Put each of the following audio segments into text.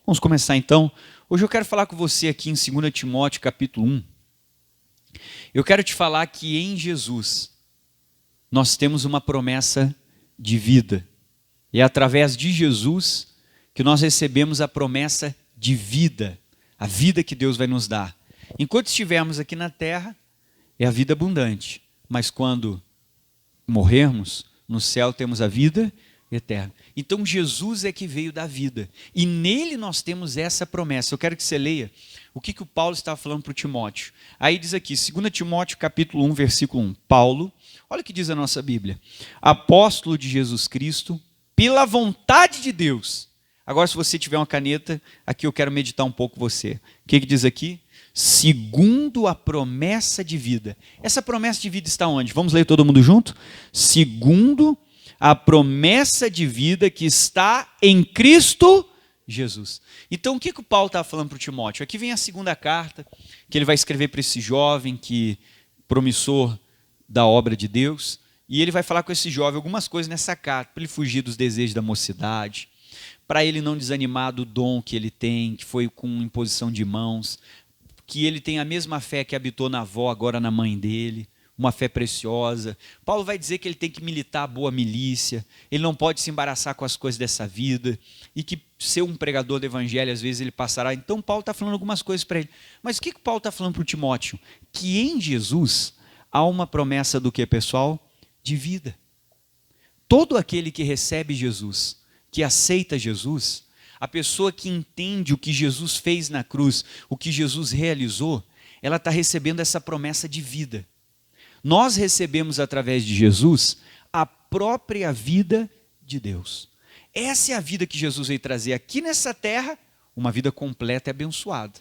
Vamos começar então. Hoje eu quero falar com você aqui em 2 Timóteo capítulo 1. Eu quero te falar que em Jesus nós temos uma promessa de vida. E é através de Jesus que nós recebemos a promessa de vida, a vida que Deus vai nos dar. Enquanto estivermos aqui na terra, é a vida abundante. Mas quando morrermos, no céu temos a vida eterna. Então Jesus é que veio da vida. E nele nós temos essa promessa. Eu quero que você leia o que o Paulo estava falando para o Timóteo. Aí diz aqui, 2 Timóteo capítulo 1, versículo 1. Paulo, olha o que diz a nossa Bíblia. Apóstolo de Jesus Cristo, pela vontade de Deus. Agora, se você tiver uma caneta, aqui eu quero meditar um pouco você. O que diz aqui? Segundo a promessa de vida. Essa promessa de vida está onde? Vamos ler todo mundo junto? Segundo a promessa de vida que está em Cristo Jesus. Então, o que o Paulo está falando para o Timóteo? Aqui vem a segunda carta que ele vai escrever para esse jovem que promissor da obra de Deus. E ele vai falar com esse jovem algumas coisas nessa carta, para ele fugir dos desejos da mocidade, para ele não desanimar do dom que ele tem, que foi com imposição de mãos, que ele tem a mesma fé que habitou na avó, agora na mãe dele, uma fé preciosa. Paulo vai dizer que ele tem que militar a boa milícia, ele não pode se embaraçar com as coisas dessa vida, e que ser um pregador do evangelho, às vezes ele passará. Então Paulo está falando algumas coisas para ele. Mas o que Paulo está falando para o Timóteo? Que em Jesus há uma promessa do que, pessoal? De vida. Todo aquele que recebe Jesus, que aceita Jesus, a pessoa que entende o que Jesus fez na cruz, o que Jesus realizou, ela está recebendo essa promessa de vida. Nós recebemos através de Jesus a própria vida de Deus. Essa é a vida que Jesus veio trazer aqui nessa terra, uma vida completa e abençoada.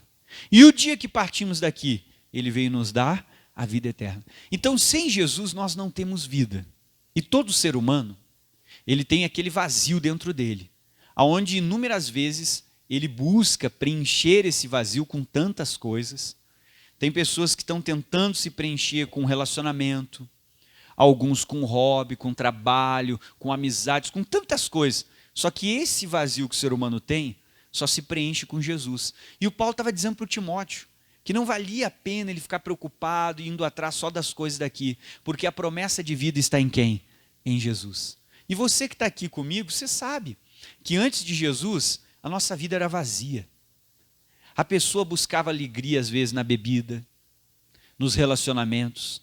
E o dia que partimos daqui, ele veio nos dar a vida eterna. Então, sem Jesus, nós não temos vida. E todo ser humano, ele tem aquele vazio dentro dele, aonde inúmeras vezes ele busca preencher esse vazio com tantas coisas. Tem pessoas que estão tentando se preencher com relacionamento, alguns com hobby, com trabalho, com amizades, com tantas coisas. Só que esse vazio que o ser humano tem, só se preenche com Jesus. E o Paulo estava dizendo para o Timóteo, que não valia a pena ele ficar preocupado e indo atrás só das coisas daqui, porque a promessa de vida está em quem? Em Jesus. E você que está aqui comigo, você sabe que antes de Jesus, a nossa vida era vazia. A pessoa buscava alegria, às vezes, na bebida, nos relacionamentos.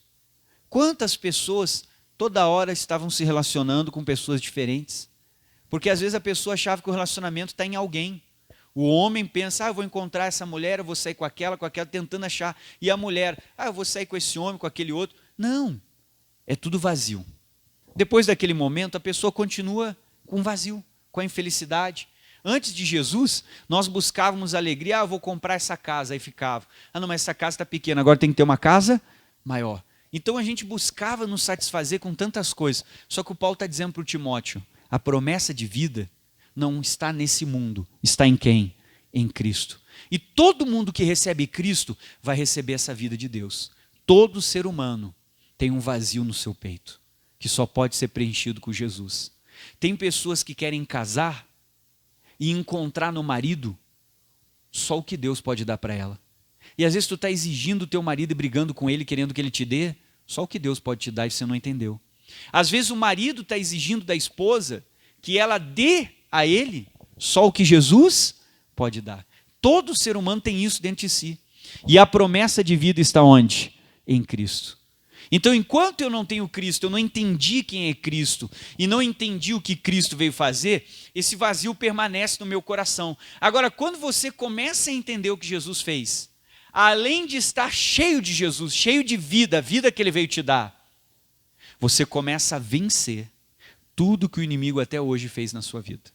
Quantas pessoas toda hora estavam se relacionando com pessoas diferentes? Porque às vezes a pessoa achava que o relacionamento está em alguém. O homem pensa, eu vou encontrar essa mulher, eu vou sair com aquela, tentando achar. E a mulher, eu vou sair com esse homem, com aquele outro. Não, é tudo vazio. Depois daquele momento, a pessoa continua com vazio, com a infelicidade. Antes de Jesus, nós buscávamos alegria, eu vou comprar essa casa, aí ficava. Não, mas essa casa está pequena, agora tem que ter uma casa maior. Então a gente buscava nos satisfazer com tantas coisas. Só que o Paulo está dizendo para o Timóteo, a promessa de vida não está nesse mundo, está em quem? Em Cristo. E todo mundo que recebe Cristo vai receber essa vida de Deus. Todo ser humano tem um vazio no seu peito, que só pode ser preenchido com Jesus. Tem pessoas que querem casar e encontrar no marido só o que Deus pode dar para ela. E às vezes tu está exigindo o teu marido e brigando com ele, querendo que ele te dê só o que Deus pode te dar e você não entendeu. Às vezes o marido está exigindo da esposa que ela dê a ele só o que Jesus pode dar. Todo ser humano tem isso dentro de si. E a promessa de vida está onde? Em Cristo. Então, enquanto eu não tenho Cristo, eu não entendi quem é Cristo e não entendi o que Cristo veio fazer, esse vazio permanece no meu coração. Agora, quando você começa a entender o que Jesus fez, além de estar cheio de Jesus, cheio de vida, a vida que ele veio te dar, você começa a vencer tudo que o inimigo até hoje fez na sua vida.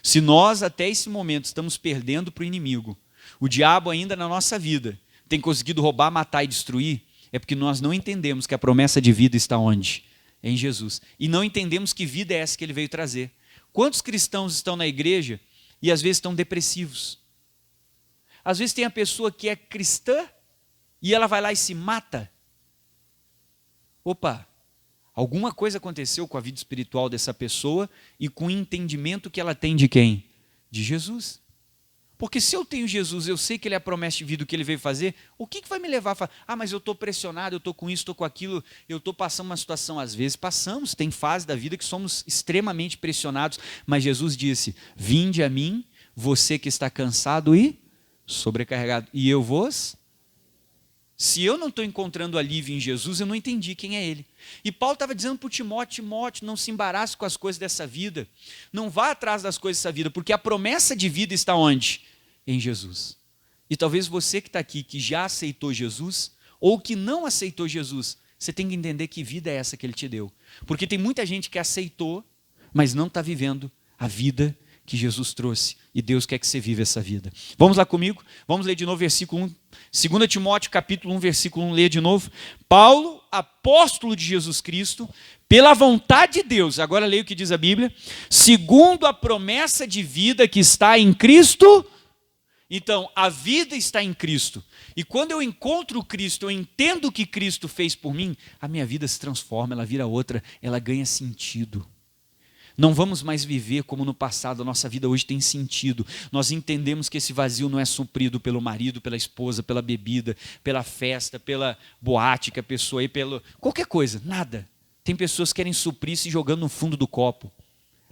Se nós até esse momento estamos perdendo para o inimigo, o diabo ainda na nossa vida tem conseguido roubar, matar e destruir, é porque nós não entendemos que a promessa de vida está onde? Em Jesus. E não entendemos que vida é essa que ele veio trazer. Quantos cristãos estão na igreja e às vezes estão depressivos? Às vezes tem a pessoa que é cristã e ela vai lá e se mata. Opa, alguma coisa aconteceu com a vida espiritual dessa pessoa e com o entendimento que ela tem de quem? De Jesus. Porque se eu tenho Jesus, eu sei que Ele é a promessa de vida, o que Ele veio fazer, o que vai me levar a falar, mas eu estou pressionado, eu estou com isso, estou com aquilo, eu estou passando uma situação, às vezes passamos, tem fase da vida que somos extremamente pressionados, mas Jesus disse, vinde a mim, você que está cansado e sobrecarregado, e eu vos... Se eu não estou encontrando alívio em Jesus, eu não entendi quem é Ele. E Paulo estava dizendo para o Timóteo, não se embarace com as coisas dessa vida, não vá atrás das coisas dessa vida, porque a promessa de vida está onde? Em Jesus. E talvez você que está aqui, que já aceitou Jesus, ou que não aceitou Jesus, você tem que entender que vida é essa que Ele te deu. Porque tem muita gente que aceitou, mas não está vivendo a vida que Jesus trouxe, e Deus quer que você viva essa vida. Vamos lá comigo? Vamos ler de novo versículo 1. 2 Timóteo capítulo 1, versículo 1, lê de novo. Paulo, apóstolo de Jesus Cristo, pela vontade de Deus, agora leia o que diz a Bíblia, segundo a promessa de vida que está em Cristo. Então, a vida está em Cristo. E quando eu encontro Cristo, eu entendo o que Cristo fez por mim, a minha vida se transforma, ela vira outra, ela ganha sentido. Não vamos mais viver como no passado, a nossa vida hoje tem sentido. Nós entendemos que esse vazio não é suprido pelo marido, pela esposa, pela bebida, pela festa, pela boate que a pessoa pelo qualquer coisa, nada. Tem pessoas que querem suprir se jogando no fundo do copo.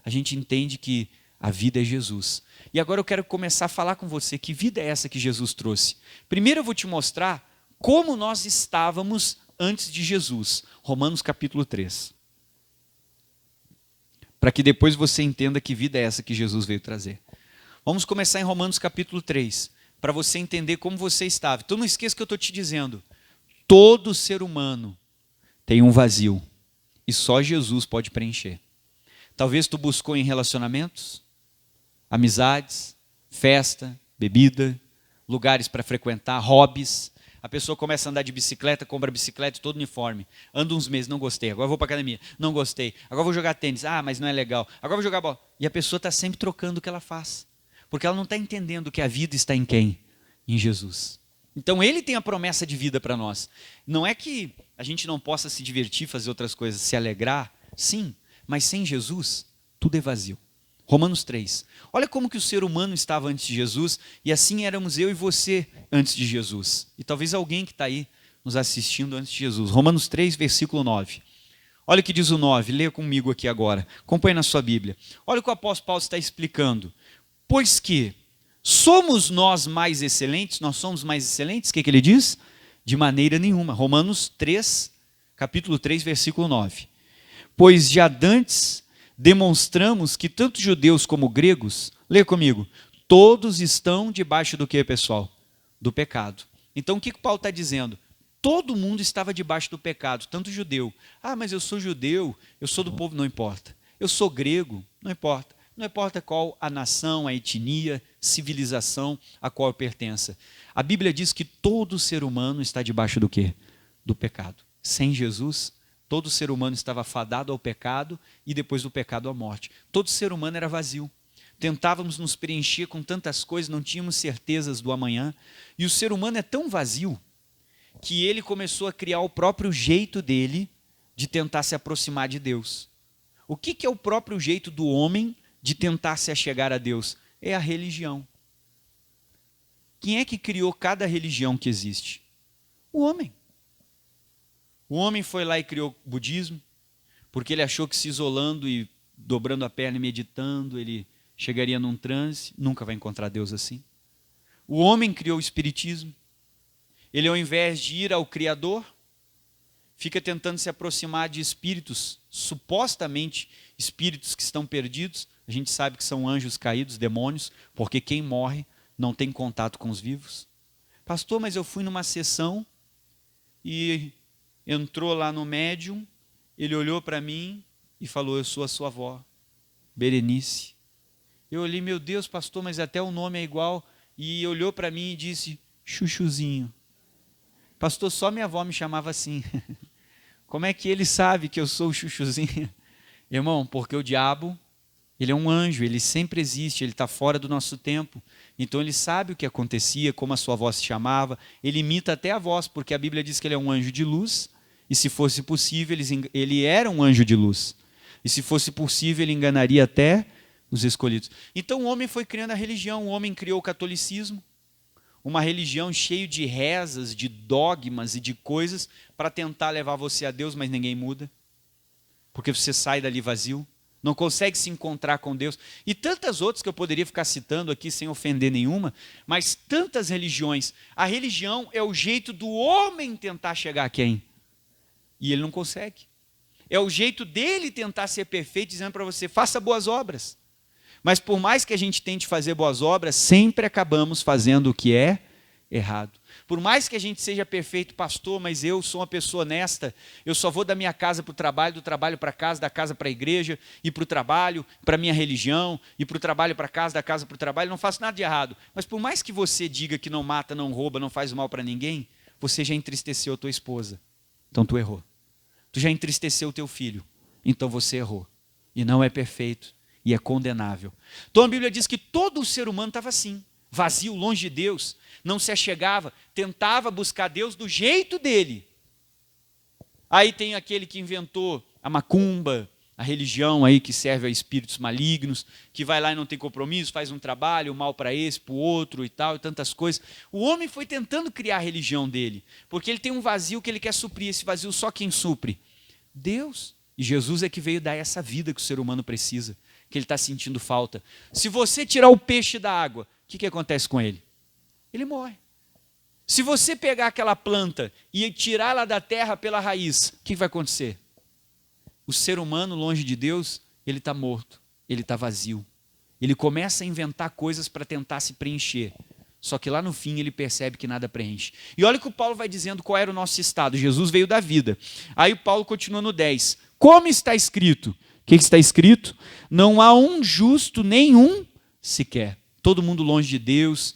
A gente entende que a vida é Jesus. E agora eu quero começar a falar com você, que vida é essa que Jesus trouxe? Primeiro eu vou te mostrar como nós estávamos antes de Jesus. Romanos capítulo 3. Para que depois você entenda que vida é essa que Jesus veio trazer. Vamos começar em Romanos capítulo 3, para você entender como você estava. Então não esqueça que eu estou te dizendo, todo ser humano tem um vazio, e só Jesus pode preencher. Talvez tu buscou em relacionamentos, amizades, festa, bebida, lugares para frequentar, hobbies. A pessoa começa a andar de bicicleta, compra bicicleta, todo uniforme. Anda uns meses, não gostei. Agora vou para a academia, não gostei. Agora vou jogar tênis, mas não é legal. Agora vou jogar bola. E a pessoa está sempre trocando o que ela faz. Porque ela não está entendendo que a vida está em quem? Em Jesus. Então Ele tem a promessa de vida para nós. Não é que a gente não possa se divertir, fazer outras coisas, se alegrar. Sim, mas sem Jesus, tudo é vazio. Romanos 3. Olha como que o ser humano estava antes de Jesus, e assim éramos eu e você antes de Jesus. E talvez alguém que está aí nos assistindo antes de Jesus. Romanos 3, versículo 9. Olha o que diz o 9, leia comigo aqui agora. Acompanhe na sua Bíblia. Olha o que o apóstolo Paulo está explicando. Pois que somos nós mais excelentes? Nós somos mais excelentes? O que ele diz? De maneira nenhuma. Romanos 3, capítulo 3, versículo 9. Pois já dantes demonstramos que tanto judeus como gregos, leia comigo, todos estão debaixo do que, pessoal? Do pecado. Então o que Paulo está dizendo? Todo mundo estava debaixo do pecado, tanto judeu. Mas eu sou judeu, eu sou do povo, não importa. Eu sou grego, não importa. Não importa qual a nação, a etnia, civilização a qual eu pertença. A Bíblia diz que todo ser humano está debaixo do quê? Do pecado. Sem Jesus, todo ser humano estava fadado ao pecado e depois do pecado à morte. Todo ser humano era vazio. Tentávamos nos preencher com tantas coisas, não tínhamos certezas do amanhã. E o ser humano é tão vazio que ele começou a criar o próprio jeito dele de tentar se aproximar de Deus. O que é o próprio jeito do homem de tentar se achegar a Deus? É a religião. Quem é que criou cada religião que existe? O homem. O homem foi lá e criou o budismo, porque ele achou que se isolando e dobrando a perna e meditando, ele chegaria num transe. Nunca vai encontrar Deus assim. O homem criou o espiritismo. Ele, ao invés de ir ao Criador, fica tentando se aproximar de espíritos, supostamente espíritos que estão perdidos. A gente sabe que são anjos caídos, demônios, porque quem morre não tem contato com os vivos. Pastor, mas eu fui numa sessão e entrou lá no médium, ele olhou para mim e falou, eu sou a sua avó, Berenice. Eu olhei, meu Deus, pastor, mas até o nome é igual. E olhou para mim e disse, Chuchuzinho. Pastor, só minha avó me chamava assim. Como é que ele sabe que eu sou o Chuchuzinho? Irmão, porque o diabo, ele é um anjo, ele sempre existe, ele está fora do nosso tempo. Então ele sabe o que acontecia, como a sua voz se chamava, ele imita até a voz, porque a Bíblia diz que ele é um anjo de luz, e se fosse possível, ele era um anjo de luz. E se fosse possível, ele enganaria até Os escolhidos. Então o homem foi criando a religião, o homem criou o catolicismo, uma religião cheia de rezas, de dogmas e de coisas para tentar levar você a Deus, mas ninguém muda. Porque você sai dali vazio, não consegue se encontrar com Deus. E tantas outras que eu poderia ficar citando aqui sem ofender nenhuma, mas tantas religiões. A religião é o jeito do homem tentar chegar a quem? E ele não consegue. É o jeito dele tentar ser perfeito, dizendo para você, faça boas obras. Mas por mais que a gente tente fazer boas obras, sempre acabamos fazendo o que é errado. Por mais que a gente seja perfeito, pastor, mas eu sou uma pessoa honesta, eu só vou da minha casa para o trabalho, do trabalho para casa, da casa para a igreja, e para o trabalho, para a minha religião, e para o trabalho para casa, da casa para o trabalho, não faço nada de errado. Mas por mais que você diga que não mata, não rouba, não faz mal para ninguém, você já entristeceu a tua esposa, então tu errou. Tu já entristeceu o teu filho, então você errou. E não é perfeito, e é condenável. Então a Bíblia diz que todo o ser humano estava assim, vazio, longe de Deus, não se achegava, tentava buscar Deus do jeito dele. Aí tem aquele que inventou a macumba, a religião aí que serve a espíritos malignos, que vai lá e não tem compromisso, faz um trabalho, mal para esse, para o outro e tal, e tantas coisas. O homem foi tentando criar a religião dele, porque ele tem um vazio que ele quer suprir. Esse vazio só quem supre? Deus. E Jesus é que veio dar essa vida que o ser humano precisa, que ele está sentindo falta. Se você tirar o peixe da água, o que acontece com ele? Ele morre. Se você pegar aquela planta e tirá-la da terra pela raiz, o que vai acontecer? O ser humano, longe de Deus, ele está morto, ele está vazio. Ele começa a inventar coisas para tentar se preencher. Só que lá no fim ele percebe que nada preenche. E olha que o Paulo vai dizendo qual era o nosso estado. Jesus veio da vida. Aí o Paulo continua no 10. Como está escrito? O que está escrito? Não há um justo nenhum sequer. Todo mundo longe de Deus.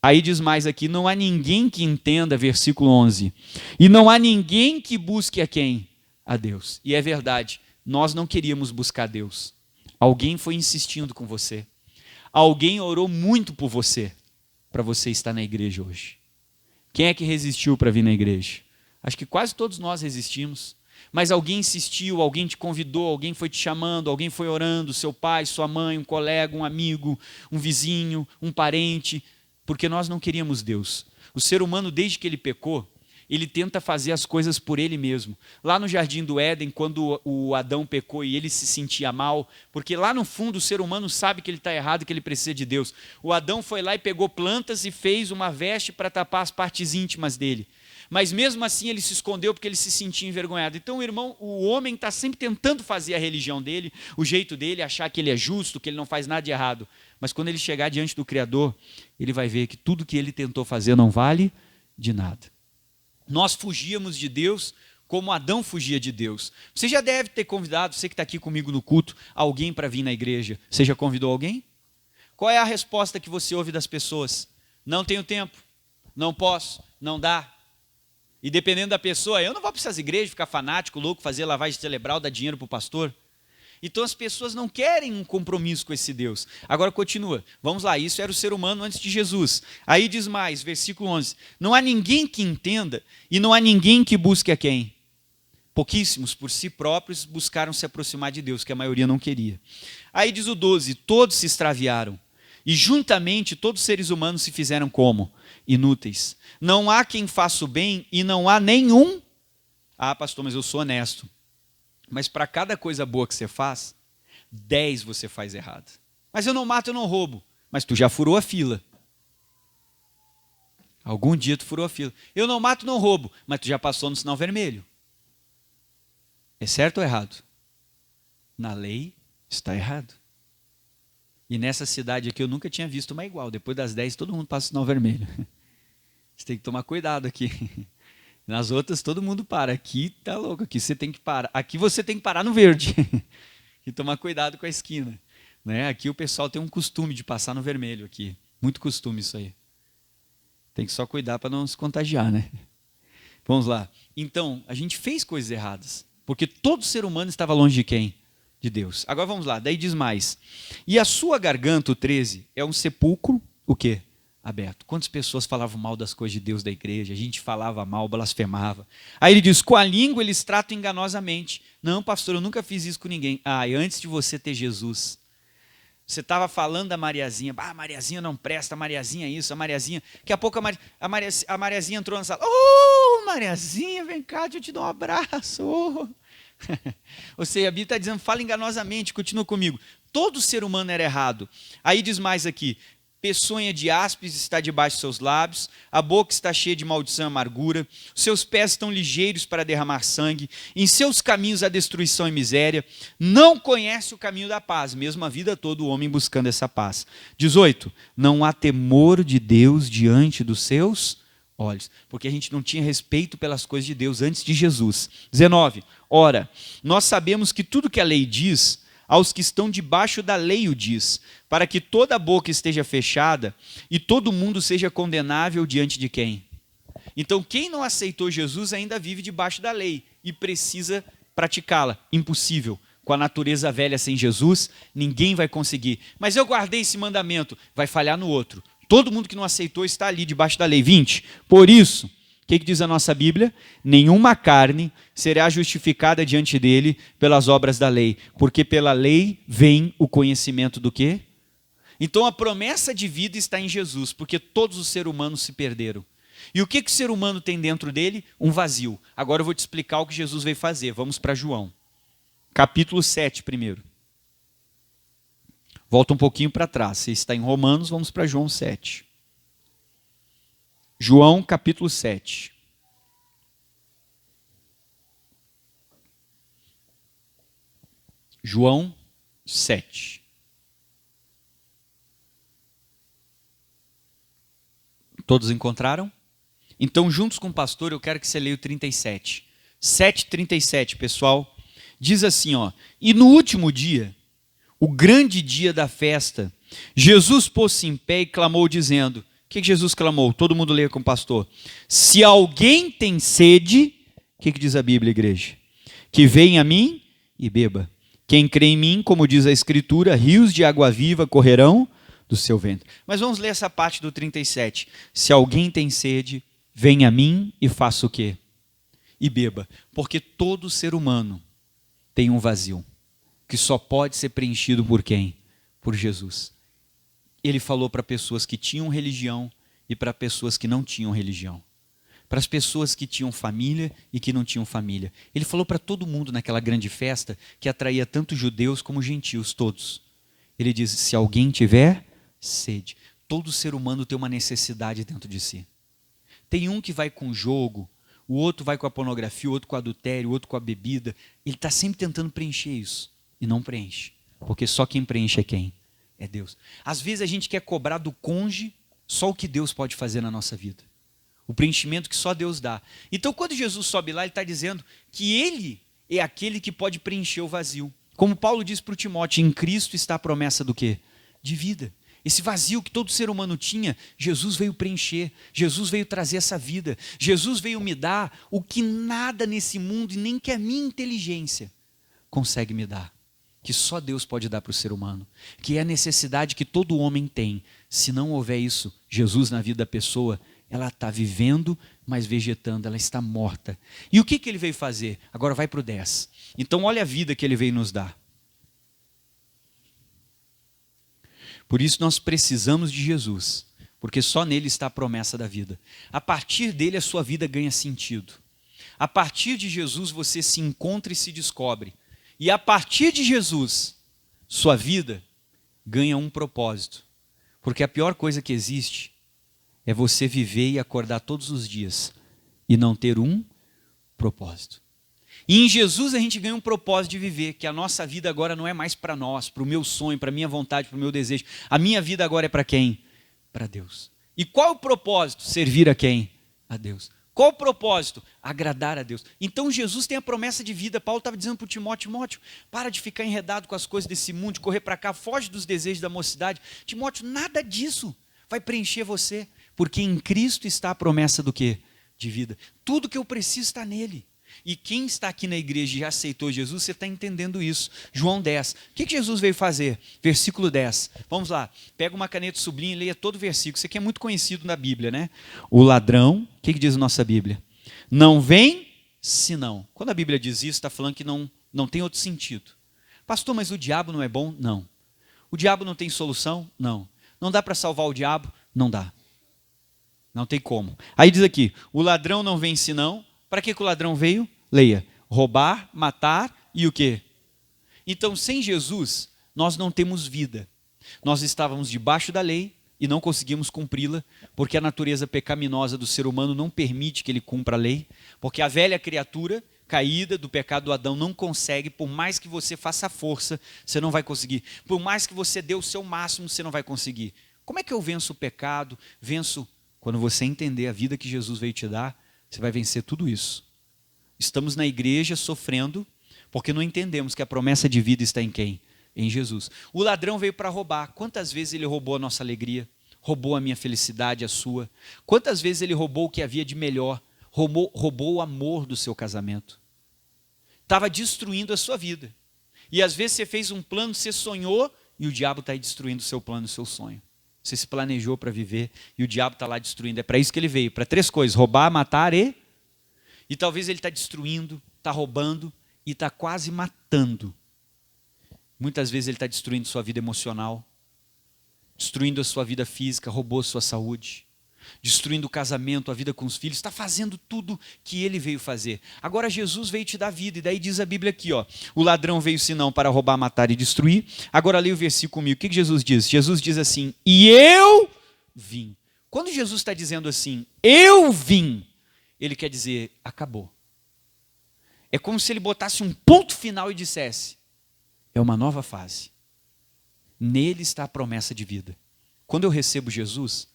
Aí diz mais aqui, não há ninguém que entenda, versículo 11. E não há ninguém que busque a quem? A Deus. E é verdade, nós não queríamos buscar Deus. Alguém foi insistindo com você. Alguém orou muito por você, para você estar na igreja hoje. Quem é que resistiu para vir na igreja? Acho que quase todos nós resistimos. Mas alguém insistiu, alguém te convidou, alguém foi te chamando, alguém foi orando, seu pai, sua mãe, um colega, um amigo, um vizinho, um parente, porque nós não queríamos Deus. O ser humano, desde que ele pecou, ele tenta fazer as coisas por ele mesmo. Lá no Jardim do Éden, quando o Adão pecou e ele se sentia mal, porque lá no fundo o ser humano sabe que ele está errado e que ele precisa de Deus. O Adão foi lá e pegou plantas e fez uma veste para tapar as partes íntimas dele. Mas mesmo assim ele se escondeu porque ele se sentia envergonhado. Então, irmão, o homem está sempre tentando fazer a religião dele, o jeito dele, achar que ele é justo, que ele não faz nada de errado. Mas quando ele chegar diante do Criador, ele vai ver que tudo que ele tentou fazer não vale de nada. Nós fugíamos de Deus como Adão fugia de Deus. Você já deve ter convidado, você que está aqui comigo no culto, alguém para vir na igreja. Você já convidou alguém? Qual é a resposta que você ouve das pessoas? Não tenho tempo, não posso, não dá. E dependendo da pessoa, eu não vou para essas igrejas ficar fanático, louco, fazer lavagem cerebral, dar dinheiro para o pastor. Então as pessoas não querem um compromisso com esse Deus. Agora continua, vamos lá, isso era o ser humano antes de Jesus. Aí diz mais, versículo 11, não há ninguém que entenda e não há ninguém que busque a quem? Pouquíssimos por si próprios buscaram se aproximar de Deus, que a maioria não queria. Aí diz o 12, todos se extraviaram e juntamente todos os seres humanos se fizeram como? Inúteis. Não há quem faça o bem e não há nenhum. Ah, pastor, mas eu sou honesto. Mas para cada coisa boa que você faz, 10 você faz errado. Mas eu não mato, eu não roubo. Mas tu já furou a fila. Algum dia tu furou a fila. Eu não mato, não roubo. Mas tu já passou no sinal vermelho. É certo ou errado? Na lei está errado. E nessa cidade aqui eu nunca tinha visto uma igual. Depois das 10 todo mundo passa o sinal vermelho. Você tem que tomar cuidado aqui. Nas outras todo mundo para. Aqui tá louco, aqui você tem que parar. Aqui você tem que parar no verde. E tomar cuidado com a esquina. Né? Aqui o pessoal tem um costume de passar no vermelho aqui. Muito costume isso aí. Tem que só cuidar para não se contagiar, né? Vamos lá. Então, a gente fez coisas erradas. Porque todo ser humano estava longe de quem? De Deus. Agora vamos lá. Daí diz mais. E a sua garganta, o 13, é um sepulcro, o quê? Aberto. Quantas pessoas falavam mal das coisas de Deus da igreja? A gente falava mal, blasfemava. Aí ele diz, com a língua eles tratam enganosamente. Não, pastor, eu nunca fiz isso com ninguém. Ah, e antes de você ter Jesus, Você estava falando da Mariazinha. Ah, a Mariazinha não presta, a Mariazinha isso, a Mariazinha. Daqui a pouco a Mariazinha entrou na sala. Ô, Mariazinha, vem cá, deixa eu te dar um abraço. Oh. Ou seja, a Bíblia está dizendo, fala enganosamente, continua comigo. Todo ser humano era errado. Aí diz mais aqui, peçonha de áspis está debaixo de seus lábios, a boca está cheia de maldição e amargura, os seus pés estão ligeiros para derramar sangue, em seus caminhos há destruição e miséria, não conhece o caminho da paz, mesmo a vida toda o homem buscando essa paz. 18, não há temor de Deus diante dos seus olhos, porque a gente não tinha respeito pelas coisas de Deus antes de Jesus. 19, ora, nós sabemos que tudo que a lei diz, aos que estão debaixo da lei o diz, para que toda a boca esteja fechada e todo mundo seja condenável diante de quem? Então, quem não aceitou Jesus ainda vive debaixo da lei e precisa praticá-la. Impossível. Com a natureza velha sem Jesus, ninguém vai conseguir. Mas eu guardei esse mandamento, vai falhar no outro. Todo mundo que não aceitou está ali debaixo da lei. 20. Por isso, o que diz a nossa Bíblia? Nenhuma carne será justificada diante dele pelas obras da lei, porque pela lei vem o conhecimento do quê? Então a promessa de vida está em Jesus, porque todos os seres humanos se perderam. E o que o ser humano tem dentro dele? Um vazio. Agora eu vou te explicar o que Jesus veio fazer. Vamos para João. Capítulo 7 primeiro. Volta um pouquinho para trás. Você está em Romanos, vamos para João 7. João capítulo 7. João 7. Todos encontraram? Então, juntos com o pastor, eu quero que você leia o 37. 7:37, pessoal. Diz assim, ó: e no último dia, o grande dia da festa, Jesus pôs-se em pé e clamou dizendo... O que Jesus clamou? Todo mundo leia com o pastor. Se alguém tem sede, o que diz a Bíblia, igreja? Que venha a mim e beba. Quem crê em mim, como diz a Escritura, rios de água viva correrão do seu ventre. Mas vamos ler essa parte do 37. Se alguém tem sede, venha a mim e faça o quê? E beba. Porque todo ser humano tem um vazio, que só pode ser preenchido por quem? Por Jesus. Ele falou para pessoas que tinham religião e para pessoas que não tinham religião. Para as pessoas que tinham família e que não tinham família. Ele falou para todo mundo naquela grande festa que atraía tanto judeus como gentios, todos. Ele diz, se alguém tiver sede. Todo ser humano tem uma necessidade dentro de si. Tem um que vai com o jogo, o outro vai com a pornografia, o outro com o adultério, o outro com a bebida. Ele está sempre tentando preencher isso e não preenche. Porque só quem preenche é quem? É Deus. Às vezes a gente quer cobrar do cônjuge só o que Deus pode fazer na nossa vida. O preenchimento que só Deus dá. Então quando Jesus sobe lá, ele está dizendo que ele é aquele que pode preencher o vazio. Como Paulo diz para o Timóteo, em Cristo está a promessa do quê? De vida. Esse vazio que todo ser humano tinha, Jesus veio preencher. Jesus veio trazer essa vida. Jesus veio me dar o que nada nesse mundo, e nem que a minha inteligência consegue me dar. Que só Deus pode dar para o ser humano, que é a necessidade que todo homem tem. Se não houver isso, Jesus na vida da pessoa, ela está vivendo, mas vegetando, ela está morta. E o que ele veio fazer? Agora vai para o 10. Então olha a vida que ele veio nos dar. Por isso nós precisamos de Jesus, porque só nele está a promessa da vida. A partir dele a sua vida ganha sentido. A partir de Jesus você se encontra e se descobre. E a partir de Jesus, sua vida ganha um propósito. Porque a pior coisa que existe é você viver e acordar todos os dias e não ter um propósito. E em Jesus a gente ganha um propósito de viver, que a nossa vida agora não é mais para nós, para o meu sonho, para a minha vontade, para o meu desejo. A minha vida agora é para quem? Para Deus. E qual é o propósito? Servir a quem? A Deus. Qual o propósito? Agradar a Deus. Então Jesus tem a promessa de vida. Paulo estava dizendo para o Timóteo, Timóteo, para de ficar enredado com as coisas desse mundo, de correr para cá, foge dos desejos da mocidade. Timóteo, nada disso vai preencher você, porque em Cristo está a promessa do quê? De vida. Tudo que eu preciso está nele. E quem está aqui na igreja e já aceitou Jesus, você está entendendo isso. João 10. O que Jesus veio fazer? Versículo 10. Vamos lá. Pega uma caneta, sublinha e leia todo o versículo. Isso aqui é muito conhecido na Bíblia, né? O ladrão, o que diz a nossa Bíblia? Não vem senão. Quando a Bíblia diz isso, está falando que não tem outro sentido. Pastor, mas o diabo não é bom? Não. O diabo não tem solução? Não. Não dá para salvar o diabo? Não dá. Não tem como. Aí diz aqui, o ladrão não vem senão. Para que o ladrão veio? Leia. Roubar, matar e o quê? Então, sem Jesus, nós não temos vida. Nós estávamos debaixo da lei e não conseguimos cumpri-la, porque a natureza pecaminosa do ser humano não permite que ele cumpra a lei, porque a velha criatura caída do pecado do Adão não consegue, por mais que você faça força, você não vai conseguir. Por mais que você dê o seu máximo, você não vai conseguir. Como é que eu venço o pecado? Venço quando você entender a vida que Jesus veio te dar, você vai vencer tudo isso. Estamos na igreja sofrendo, porque não entendemos que a promessa de vida está em quem? Em Jesus. O ladrão veio para roubar. Quantas vezes ele roubou a nossa alegria? Roubou a minha felicidade, a sua? Quantas vezes ele roubou o que havia de melhor? Roubou o amor do seu casamento. Estava destruindo a sua vida. E às vezes você fez um plano, você sonhou, e o diabo está aí destruindo o seu plano, o seu sonho. Você se planejou para viver, e o diabo está lá destruindo. É para isso que ele veio, para 3 coisas: roubar, matar e... E talvez ele está destruindo, está roubando, e está quase matando. Muitas vezes ele está destruindo sua vida emocional, destruindo a sua vida física, roubou a sua saúde, destruindo o casamento, a vida com os filhos, está fazendo tudo que ele veio fazer. Agora Jesus veio te dar vida, e daí diz a Bíblia aqui, ó, o ladrão veio senão para roubar, matar e destruir. Agora leia o versículo comigo, o que Jesus diz? Jesus diz assim, e eu vim. Quando Jesus está dizendo assim, eu vim, ele quer dizer, acabou. É como se ele botasse um ponto final e dissesse, é uma nova fase. Nele está a promessa de vida. Quando eu recebo Jesus,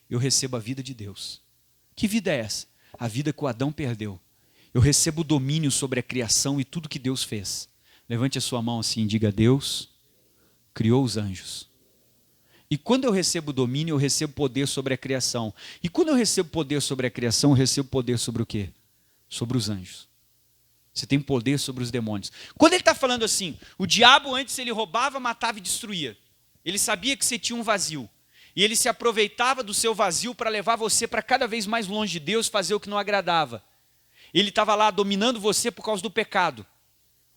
eu recebo a vida de Deus. Que vida é essa? A vida que o Adão perdeu. Eu recebo o domínio sobre a criação e tudo que Deus fez. Levante a sua mão assim e diga, Deus criou os anjos. E quando eu recebo domínio, eu recebo poder sobre a criação. E quando eu recebo poder sobre a criação, eu recebo poder sobre o quê? Sobre os anjos. Você tem poder sobre os demônios. Quando ele está falando assim, o diabo antes ele roubava, matava e destruía. Ele sabia que você tinha um vazio. E ele se aproveitava do seu vazio para levar você para cada vez mais longe de Deus, fazer o que não agradava. Ele estava lá dominando você por causa do pecado.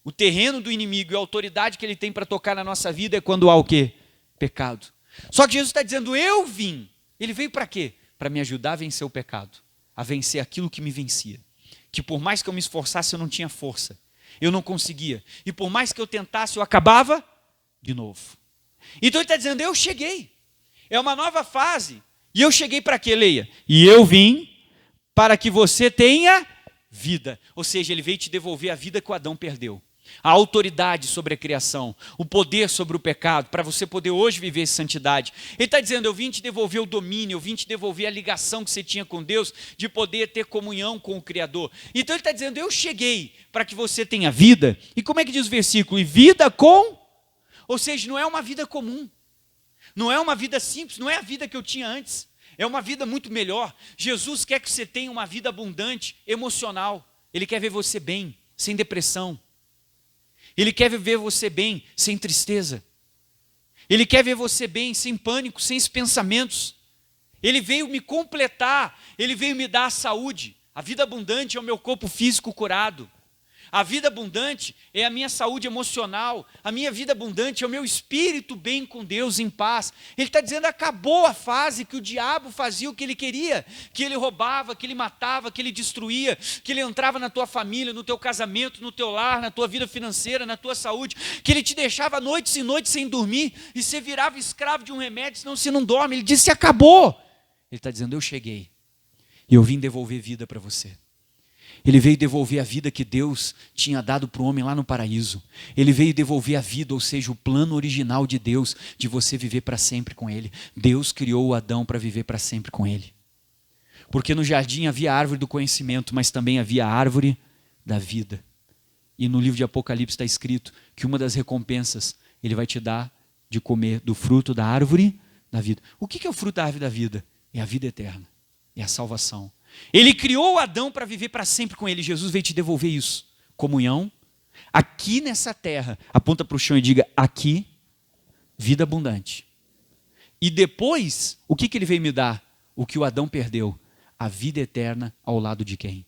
O terreno do inimigo e a autoridade que ele tem para tocar na nossa vida é quando há o quê? Pecado. Só que Jesus está dizendo, eu vim. Ele veio para quê? Para me ajudar a vencer o pecado. A vencer aquilo que me vencia. Que por mais que eu me esforçasse, eu não tinha força. Eu não conseguia. E por mais que eu tentasse, eu acabava de novo. Então ele está dizendo, eu cheguei. É uma nova fase. E eu cheguei para quê, leia? E eu vim para que você tenha vida. Ou seja, ele veio te devolver a vida que o Adão perdeu. A autoridade sobre a criação, o poder sobre o pecado, para você poder hoje viver essa santidade. Ele está dizendo, eu vim te devolver o domínio, eu vim te devolver a ligação que você tinha com Deus, de poder ter comunhão com o Criador. Então ele está dizendo, eu cheguei para que você tenha vida. E como é que diz o versículo? E vida com... Ou seja, não é uma vida comum. Não é uma vida simples, não é a vida que eu tinha antes. É uma vida muito melhor. Jesus quer que você tenha uma vida abundante, emocional. Ele quer ver você bem, sem depressão. Ele quer ver você bem, sem tristeza. Ele quer ver você bem, sem pânico, sem esses pensamentos. Ele veio me completar, ele veio me dar a saúde. A vida abundante é o meu corpo físico curado. A vida abundante é a minha saúde emocional. A minha vida abundante é o meu espírito bem com Deus, em paz. Ele está dizendo, acabou a fase que o diabo fazia o que ele queria. Que ele roubava, que ele matava, que ele destruía. Que ele entrava na tua família, no teu casamento, no teu lar, na tua vida financeira, na tua saúde. Que ele te deixava noites e noites sem dormir. E você virava escravo de um remédio, senão você não dorme. Ele disse, acabou. Ele está dizendo, eu cheguei. E eu vim devolver vida para você. Ele veio devolver a vida que Deus tinha dado para o homem lá no paraíso. Ele veio devolver a vida, ou seja, o plano original de Deus, de você viver para sempre com Ele. Deus criou o Adão para viver para sempre com Ele. Porque no jardim havia a árvore do conhecimento, mas também havia a árvore da vida. E no livro de Apocalipse está escrito que uma das recompensas, Ele vai te dar de comer do fruto da árvore da vida. O que é o fruto da árvore da vida? É a vida eterna, é a salvação. Ele criou o Adão para viver para sempre com ele. Jesus veio te devolver isso. Comunhão. Aqui nessa terra. Aponta para o chão e diga, aqui, vida abundante. E depois, o que ele veio me dar? O que o Adão perdeu. A vida eterna ao lado de quem?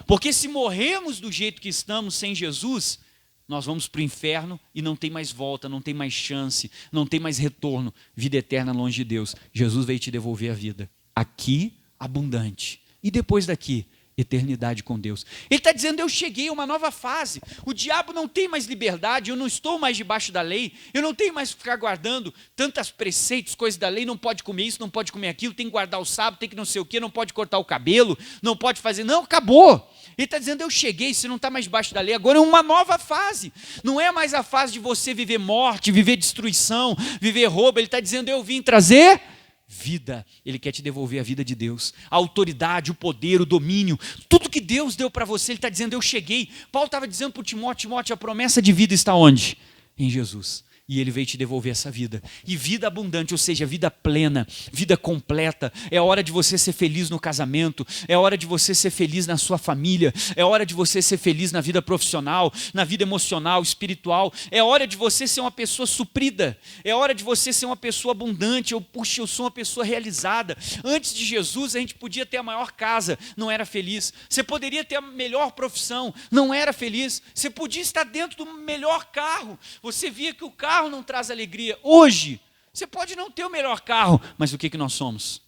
Porque se morrermos do jeito que estamos sem Jesus, nós vamos para o inferno e não tem mais volta, não tem mais chance, não tem mais retorno. Vida eterna longe de Deus. Jesus veio te devolver a vida. Aqui, abundante. E depois daqui, eternidade com Deus. Ele está dizendo, eu cheguei a uma nova fase. O diabo não tem mais liberdade, eu não estou mais debaixo da lei, eu não tenho mais que ficar guardando tantos preceitos, coisas da lei, não pode comer isso, não pode comer aquilo, tem que guardar o sábado, tem que não sei o quê, não pode cortar o cabelo, não pode fazer... Não, acabou. Ele está dizendo, eu cheguei, você não está mais debaixo da lei, agora é uma nova fase. Não é mais a fase de você viver morte, viver destruição, viver roubo. Ele está dizendo, eu vim trazer vida. Ele quer te devolver a vida de Deus, a autoridade, o poder, o domínio, tudo que Deus deu para você. Ele está dizendo, eu cheguei. Paulo estava dizendo para o Timóteo, Timóteo, a promessa de vida está onde? Em Jesus. E Ele veio te devolver essa vida. E vida abundante, ou seja, vida plena, vida completa. É hora de você ser feliz no casamento. É hora de você ser feliz na sua família. É hora de você ser feliz na vida profissional, na vida emocional, espiritual. É hora de você ser uma pessoa suprida. É hora de você ser uma pessoa abundante. Eu sou uma pessoa realizada. Antes de Jesus, a gente podia ter a maior casa, não era feliz. Você poderia ter a melhor profissão, não era feliz. Você podia estar dentro do melhor carro. Você via que o carro não traz alegria. Hoje, você pode não ter o melhor carro, mas o que nós somos?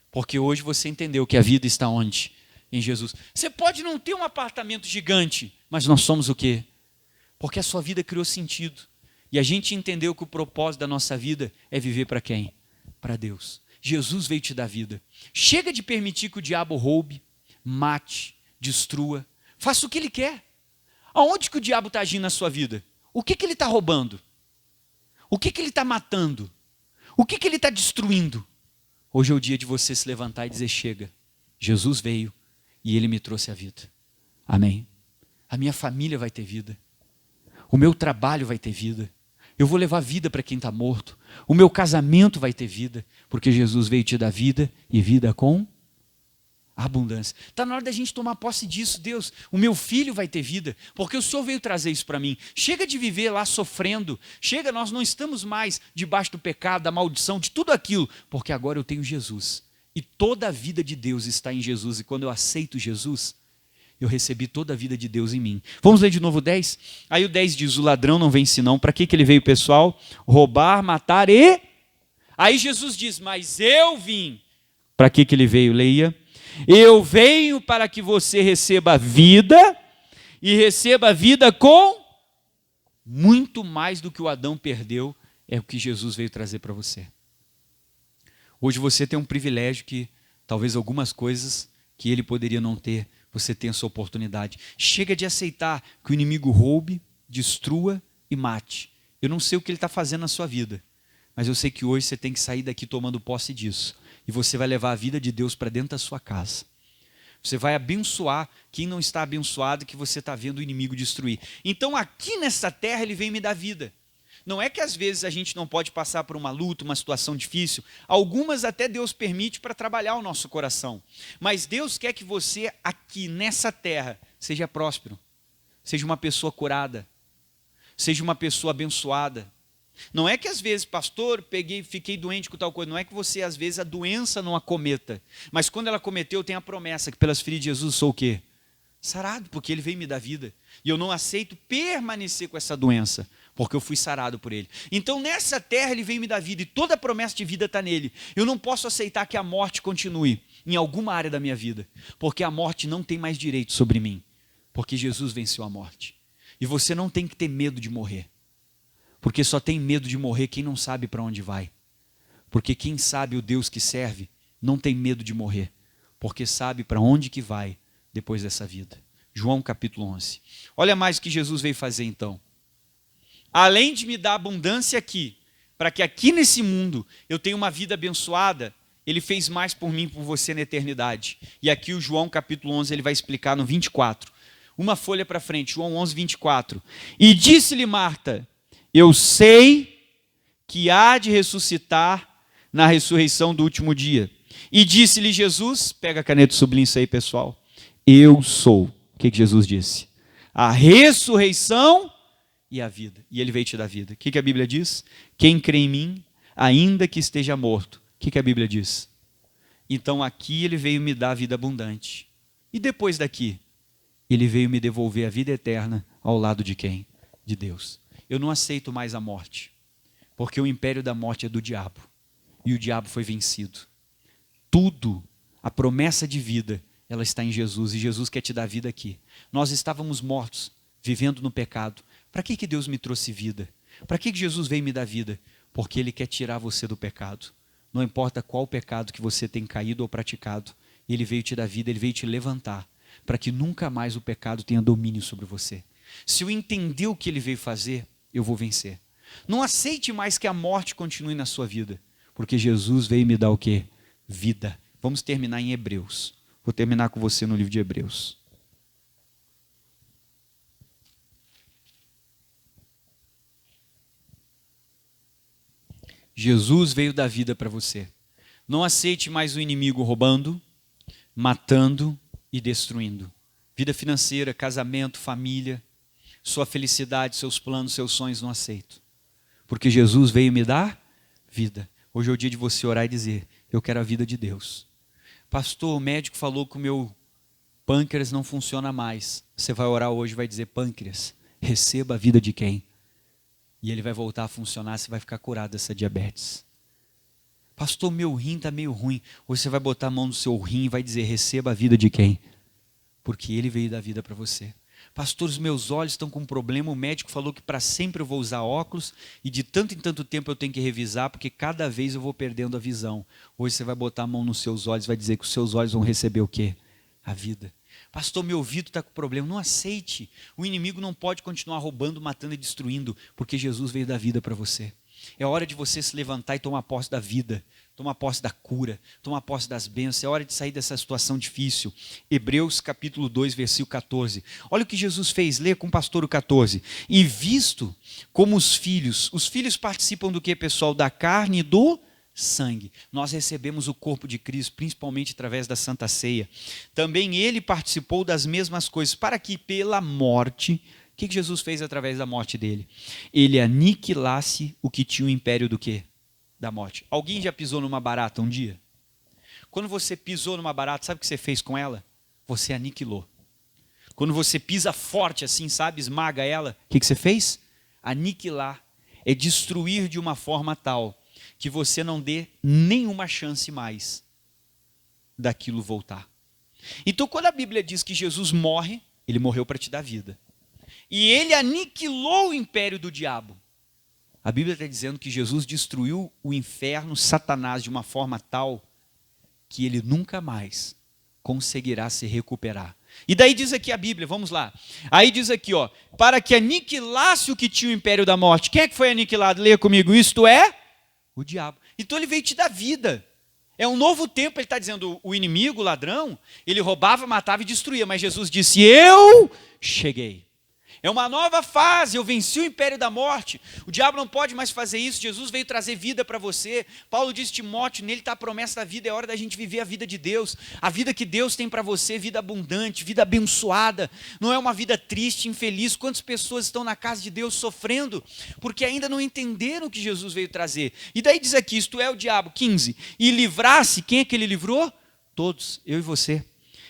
Porque hoje você entendeu que a vida está onde? Em Jesus. Você pode não ter um apartamento gigante, mas nós somos o quê? Porque a sua vida criou sentido. E a gente entendeu que o propósito da nossa vida é viver para quem? Para Deus. Jesus veio te dar vida. Chega de permitir que o diabo roube, mate, destrua. Faça o que ele quer. Aonde que o diabo está agindo na sua vida? O que ele está roubando? O que ele está matando? O que ele está destruindo? Hoje é o dia de você se levantar e dizer, chega. Jesus veio e Ele me trouxe a vida. Amém? A minha família vai ter vida. O meu trabalho vai ter vida. Eu vou levar vida para quem está morto. O meu casamento vai ter vida. Porque Jesus veio te dar vida e vida com abundância. Está na hora da gente tomar posse disso. Deus, o meu filho vai ter vida, porque o Senhor veio trazer isso para mim. Chega de viver lá sofrendo. Chega, nós não estamos mais debaixo do pecado, da maldição, de tudo aquilo, porque agora eu tenho Jesus. E toda a vida de Deus está em Jesus. E quando eu aceito Jesus, eu recebi toda a vida de Deus em mim. Vamos ler de novo o 10? Aí o 10 diz, o ladrão não vem senão. Para que ele veio, pessoal? Roubar, matar e... Aí Jesus diz, mas eu vim. Para que ele veio? Leia. Eu venho para que você receba vida e receba vida com muito mais do que o Adão perdeu, é o que Jesus veio trazer para você. Hoje você tem um privilégio que talvez algumas coisas que ele poderia não ter, você tem essa oportunidade. Chega de aceitar que o inimigo roube, destrua e mate. Eu não sei o que ele está fazendo na sua vida, mas eu sei que hoje você tem que sair daqui tomando posse disso. E você vai levar a vida de Deus para dentro da sua casa. Você vai abençoar quem não está abençoado, que você está vendo o inimigo destruir. Então aqui nessa terra ele vem me dar vida. Não é que às vezes a gente não pode passar por uma luta, uma situação difícil. Algumas até Deus permite para trabalhar o nosso coração. Mas Deus quer que você aqui nessa terra seja próspero. Seja uma pessoa curada. Seja uma pessoa abençoada. Não é que às vezes, pastor, fiquei doente com tal coisa. Não é que você, às vezes, a doença não acometa. Mas quando ela cometeu, tem a promessa que pelas feridas de Jesus sou o quê? Sarado, porque Ele veio me dar vida. E eu não aceito permanecer com essa doença, porque eu fui sarado por Ele. Então, nessa terra, Ele veio me dar vida. E toda a promessa de vida está nele. Eu não posso aceitar que a morte continue em alguma área da minha vida. Porque a morte não tem mais direito sobre mim. Porque Jesus venceu a morte. E você não tem que ter medo de morrer. Porque só tem medo de morrer quem não sabe para onde vai. Porque quem sabe o Deus que serve não tem medo de morrer. Porque sabe para onde que vai depois dessa vida. João capítulo 11. Olha mais o que Jesus veio fazer então. Além de me dar abundância aqui, para que aqui nesse mundo eu tenha uma vida abençoada, Ele fez mais por mim e por você na eternidade. E aqui o João capítulo 11 ele vai explicar no 24. Uma folha para frente, João 11, 24. E disse-lhe Marta, eu sei que há de ressuscitar na ressurreição do último dia. E disse-lhe Jesus, pega a caneta e sublinha isso aí, pessoal. Eu sou. O que Jesus disse? A ressurreição e a vida. E Ele veio te dar vida. O que a Bíblia diz? Quem crê em mim, ainda que esteja morto. O que a Bíblia diz? Então aqui Ele veio me dar a vida abundante. E depois daqui? Ele veio me devolver a vida eterna ao lado de quem? de Deus. Eu não aceito mais a morte, porque o império da morte é do diabo, e o diabo foi vencido. Tudo, a promessa de vida, ela está em Jesus, e Jesus quer te dar vida aqui. Nós estávamos mortos, vivendo no pecado. Para que Deus me trouxe vida? Para que Jesus veio me dar vida? Porque Ele quer tirar você do pecado. Não importa qual pecado que você tem caído ou praticado, Ele veio te dar vida, Ele veio te levantar, para que nunca mais o pecado tenha domínio sobre você. Se eu entender o que Ele veio fazer, eu vou vencer. Não aceite mais que a morte continue na sua vida, porque Jesus veio me dar o quê? Vida. Vamos terminar em Hebreus. Vou terminar com você no livro de Hebreus. Jesus veio dar vida para você. Não aceite mais o inimigo roubando, matando e destruindo. Vida financeira, casamento, família, sua felicidade, seus planos, seus sonhos, não aceito. Porque Jesus veio me dar vida. Hoje é o dia de você orar e dizer: eu quero a vida de Deus. Pastor, o médico falou que o meu pâncreas não funciona mais. Você vai orar hoje e vai dizer: pâncreas, receba a vida de quem? E ele vai voltar a funcionar, você vai ficar curado dessa diabetes. Pastor, meu rim está meio ruim. Hoje você vai botar a mão no seu rim e vai dizer: receba a vida de quem? Porque ele veio dar vida para você. Pastor, os meus olhos estão com um problema, o médico falou que para sempre eu vou usar óculos e de tanto em tanto tempo eu tenho que revisar, porque cada vez eu vou perdendo a visão. Hoje você vai botar a mão nos seus olhos e vai dizer que os seus olhos vão receber o quê? A vida. Pastor, meu ouvido está com problema. Não aceite. O inimigo não pode continuar roubando, matando e destruindo, porque Jesus veio dar vida para você. É hora de você se levantar e tomar posse da vida, tomar posse da cura, tomar posse das bênçãos. É hora de sair dessa situação difícil. Hebreus capítulo 2, versículo 14. Olha o que Jesus fez, lê com o pastor o 14. E visto como os filhos participam do que, pessoal? Da carne e do sangue. Nós recebemos o corpo de Cristo, principalmente através da Santa Ceia. Também ele participou das mesmas coisas, para que pela morte... O que Jesus fez através da morte dele? Ele aniquilasse o que tinha o império do quê? Da morte. Alguém já pisou numa barata um dia? Quando você pisou numa barata, sabe o que você fez com ela? Você aniquilou. Quando você pisa forte assim, sabe, esmaga ela, o que você fez? Aniquilar. É destruir de uma forma tal que você não dê nenhuma chance mais daquilo voltar. Então, quando a Bíblia diz que Jesus morre, ele morreu para te dar vida. E ele aniquilou o império do diabo. A Bíblia está dizendo que Jesus destruiu o inferno, Satanás, de uma forma tal que ele nunca mais conseguirá se recuperar. E daí diz aqui a Bíblia, vamos lá. Aí diz aqui, ó, para que aniquilasse o que tinha o império da morte. Quem é que foi aniquilado? Leia comigo. Isto é o diabo. Então ele veio te dar vida. É um novo tempo, ele está dizendo, o inimigo, o ladrão, ele roubava, matava e destruía. Mas Jesus disse: eu cheguei. É uma nova fase, eu venci o império da morte. O diabo não pode mais fazer isso. Jesus veio trazer vida para você. Paulo disse: Timóteo, nele está a promessa da vida. É hora da gente viver a vida de Deus. A vida que Deus tem para você, vida abundante, vida abençoada. Não é uma vida triste, infeliz. Quantas pessoas estão na casa de Deus sofrendo porque ainda não entenderam o que Jesus veio trazer? E daí diz aqui, isto é o diabo, 15. E livrasse, quem é que ele livrou? Todos, eu e você,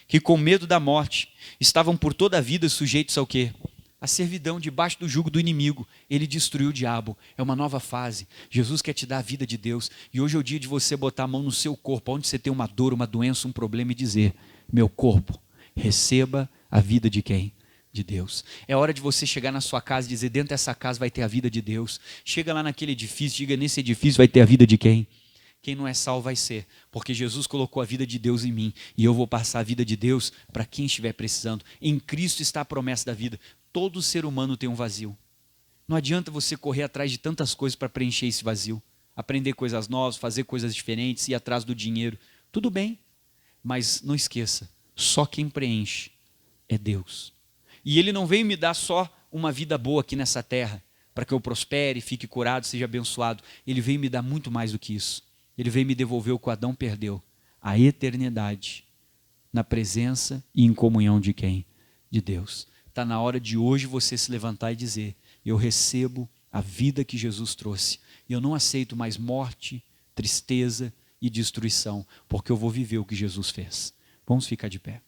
que com medo da morte estavam por toda a vida sujeitos ao quê? A servidão, debaixo do jugo do inimigo. Ele destruiu o diabo. É uma nova fase. Jesus quer te dar a vida de Deus. E hoje é o dia de você botar a mão no seu corpo, onde você tem uma dor, uma doença, um problema, e dizer: meu corpo, receba a vida de quem? De Deus. É hora de você chegar na sua casa e dizer: dentro dessa casa vai ter a vida de Deus. Chega lá naquele edifício, diga: nesse edifício vai ter a vida de quem? Quem não é salvo vai ser, porque Jesus colocou a vida de Deus em mim, e eu vou passar a vida de Deus para quem estiver precisando. Em Cristo está a promessa da vida. Todo ser humano tem um vazio. Não adianta você correr atrás de tantas coisas para preencher esse vazio. Aprender coisas novas, fazer coisas diferentes, ir atrás do dinheiro. Tudo bem, mas não esqueça, só quem preenche é Deus. E Ele não veio me dar só uma vida boa aqui nessa terra, para que eu prospere, fique curado, seja abençoado. Ele veio me dar muito mais do que isso. Ele veio me devolver o que Adão perdeu, a eternidade, na presença e em comunhão de quem? De Deus. Está na hora de hoje você se levantar e dizer: eu recebo a vida que Jesus trouxe. E eu não aceito mais morte, tristeza e destruição, porque eu vou viver o que Jesus fez. Vamos ficar de pé.